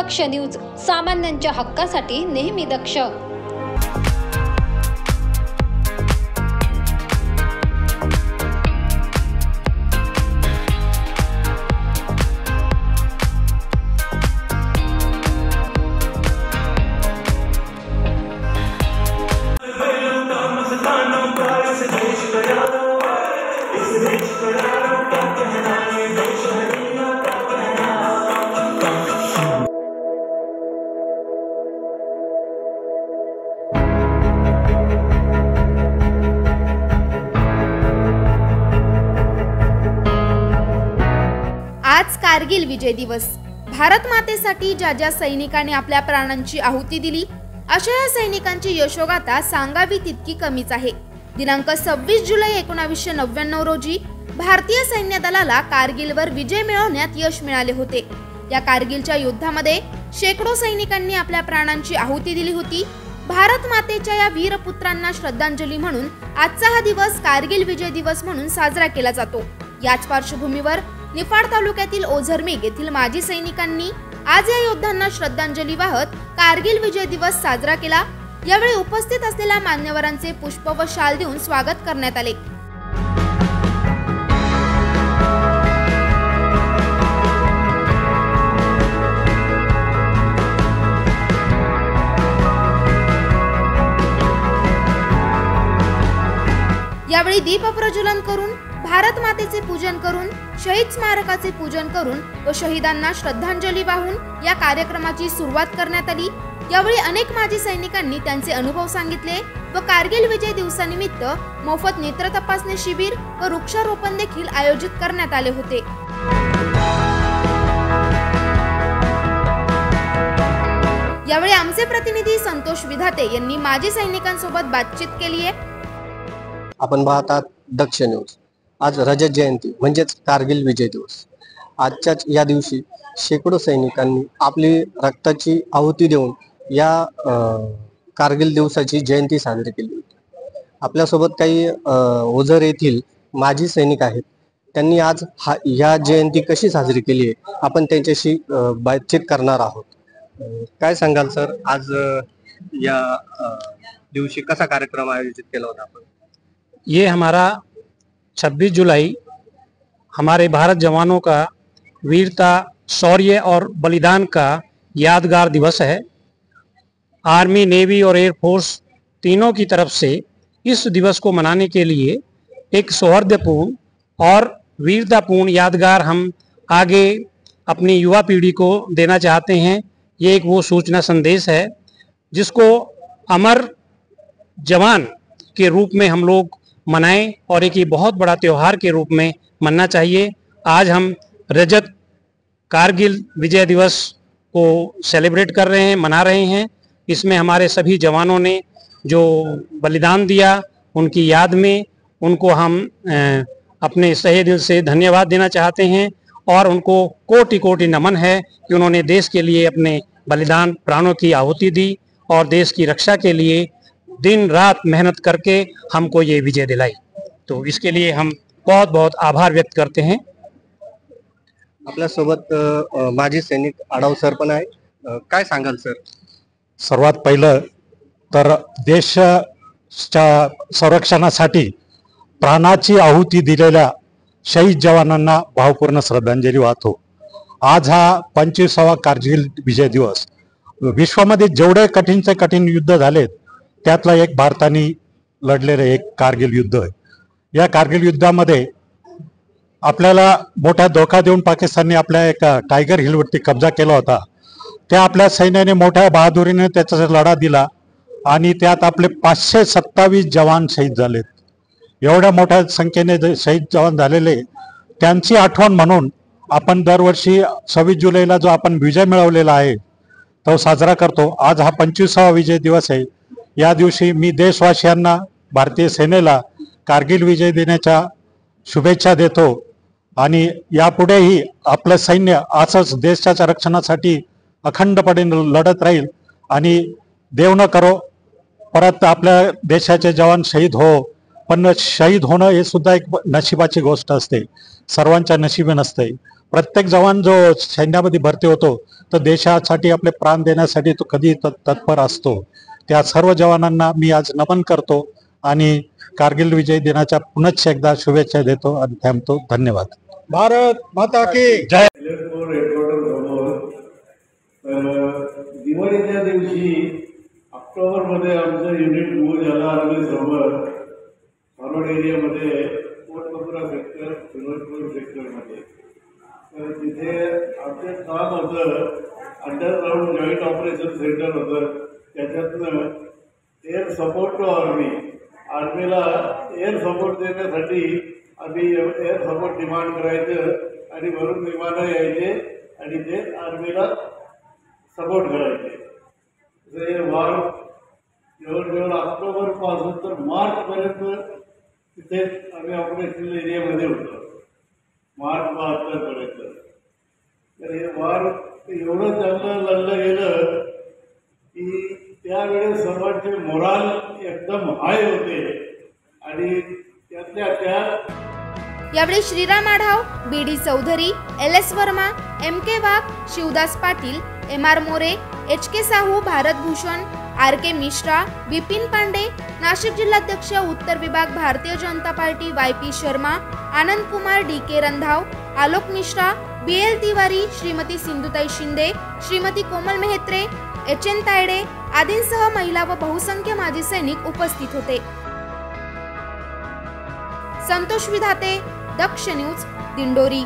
दक्ष news, सामान्यांच्या हक्कासाठी नेहमी दक्ष। आज कारगिल विजय दिवस। भारत मातेसाठी ज्या ज्या सैनिकांनी आपल्या प्राणांची आहुती दिली, अशा या सैनिकांची यशोगाथा सांगावी तितकी कमीच आहे। दिनांक 26 जुलै 1999 रोजी भारतीय सैन्य दलाला कारगिलवर विजय मिळवण्यात यश मिळाले होते। या कारगिलच्या युद्धामध्ये शेकडो सैनिकांनी आपल्या प्राणांची आहुती दिली होती। भारत मातेच्या या वीरपुत्रांना श्रद्धांजली म्हणून आजचा हा दिवस कारगिल विजय दिवस म्हणून साजरा केला जातो। याच पार्श्वभूमीवर निफाड तालुक्यातील ओझरमेघ येथील माजी सैनिकांनी आज या योद्ध्यांना श्रद्धांजली वाहत कारगिल विजय दिवस साजरा केला। यावेळी उपस्थित असलेल्या मान्यवरांचे पुष्प व शाल देऊन स्वागत करण्यात आले। यावेळी दीप प्रज्वलन करून, भारत मातेचे पूजन करून, शहीद स्मारकाचे पूजन करून व शहीदांना श्रद्धांजली वाहून या कार्यक्रमाची सुरुवात करण्यात आली। यावेळी अनेक माजी सैनिकांनी त्यांचे अनुभव सांगितले व कारगिल विजय दिवसानिमित्त मोफत नेत्र तपासणी शिबिर व वृक्षारोपण देखील आयोजित करण्यात आले होते। यावेळी आमचे प्रतिनिधी संतोष विधाते यांनी माजी सैनिकांसोबत बातचीत केली आहे। आपण पाहतात दक्ष न्यूज। आज रजत जयंती म्हणजेच कारगिल विजय दिवस। आजच्या या दिवशी शेकडो सैनिकांनी आपली रक्ताची आहुती देऊन या कारगिल दिवसाची जयंती साजरी केली होती। आपल्यासोबत काही ओझर येथील माजी सैनिक आहेत। त्यांनी आज या जयंती कशी साजरी केली आहे आपण त्यांच्याशी बातचीत करणार आहोत। काय सांगाल सर, आज या दिवशी कसा कार्यक्रम आयोजित केला होता आपण? ये हमारा 26 जुलाई हमारे भारत जवानों का वीरता, शौर्य और बलिदान का यादगार दिवस है। आर्मी, नेवी और एयरफोर्स तीनों की तरफ से इस दिवस को मनाने के लिए एक सौहार्दपूर्ण और वीरतापूर्ण यादगार हम आगे अपनी युवा पीढ़ी को देना चाहते हैं। ये एक वो सूचना संदेश है जिसको अमर जवान के रूप में हम लोग मनाएं और एक ये बहुत बड़ा त्योहार के रूप में मनाना चाहिए। आज हम रजत कारगिल विजय दिवस को सेलिब्रेट कर रहे हैं, मना रहे हैं। इसमें हमारे सभी जवानों ने जो बलिदान दिया, उनकी याद में उनको हम अपने सहे दिल से धन्यवाद देना चाहते हैं और उनको कोटि कोटि नमन है कि उन्होंने देश के लिए अपने बलिदान, प्राणों की आहुति दी और देश की रक्षा के लिए दिन रात मेहनत करके हमको ये विजय दिलाई। तो इसके लिए हम बहुत बहुत आभार व्यक्त करते हैं। आपल्या सोबत माजी सैनिक आढाव सर पण आहे। काय सांगाल सर? सर्वात पहिलं तर देशाच्या संरक्षणासाठी प्राणाची आहुती दिलेल्या शहीद जवानांना भावपूर्ण श्रद्धांजली वाहतो। आज हा 25वा कारगिल विजय दिवस। विश्वामध्ये जेवढे कठीणचे कठीण युद्ध झालेत त्यातला एक भारताने लढलेलं एक कारगिल युद्ध आहे। या कारगिल युद्धामध्ये आपल्याला मोठा धोका देऊन पाकिस्तानने आपल्या एका टायगर हिलवरती कब्जा केला होता। त्या आपल्या सैन्याने मोठ्या बहादुरीने त्याचा लढा दिला आणि त्यात आपले 527 जवान शहीद झालेत। एवढ्या मोठ्या संख्येने शहीद जवान झालेले त्यांची आठवण म्हणून आपण दरवर्षी 26 जुलैला जो आपण विजय मिळवलेला आहे तो साजरा करतो। आज हा 25वा विजय दिवस आहे। या दिवशी मी देशवासियांना, भारतीय सेनेला कारगिल विजय दिनाच्या शुभेच्छा देतो आणि यापुढेही आपलं सैन्य असंच देशाच्या रक्षणासाठी अखंडपणे लढत राहील आणि देव न करो परत आपल्या देशाचे जवान शहीद हो, पण शहीद होणं हे सुद्धा एक नशिबाची गोष्ट असते, सर्वांच्या नशिबी नसते। प्रत्येक जवान जो सैन्यामध्ये भरती होतो तर देशासाठी आपले प्राण देण्यासाठी तो कधी तत्पर असतो. त्या सर्व जवानांना मी आज नमन करतो आणि कारगिल विजय दिनाच्या पुनश्च एकदा शुभेच्छा देतो आणि थांबतो. धन्यवाद. भारत माता की जय. दिवाळीच्या दिवशी ऑक्टोबरमध्ये आमचं युनिट मूव्ह झालं आर्मी समोर फॉरवर्ड एरियामध्ये कोटकपुरा सेक्टर फिरोजपूर सेक्टरमध्ये. तर तिथे आमचं काम होतं अंडरग्राऊंड जॉईंट ऑपरेशन सेंटर होतं. त्याच्यातनं एअर सपोर्ट टू आर्मीला एअर सपोर्ट देण्यासाठी आम्ही एअर सपोर्ट डिमांड करायचं आणि वरून विमानं यायचे आणि ते आर्मीला सपोर्ट करायचे. हे वार जवळजवळ ऑक्टोबरपासून तर मार्चपर्यंत तिथे आम्ही ऑपरेशनल एरियामध्ये होतो. मार्च 72पर्यंत. तर हे वार एवढं चांगलं लढलं गेलं की त्यावेळेस सर्वांचे मोराल एकदम हाय होते आणि त्यातल्या त्यात यावेळी Shriram Adhav, B D. Chaudhari, L S. Verma, M K. Wagh, Shivdas Patil, M R. More, H K. Sahu, Bharat Bhushan, R K. Mishra, Bipin Pande, Nashik जिल्हाध्यक्ष उत्तर विभाग Bharatiya Janata Party Y P. Sharma, Anand Kumar, D K. Randhav, Alok Mishra, B L. Tiwari, Shrimati Sindhutai Shinde, Shrimati Komal Mehtre, H N. Tayde आदींसह महिला व बहुसंख्य माजी सैनिक उपस्थित होते. संतोष विधाते, दक्ष न्यूज, दिंडोरी.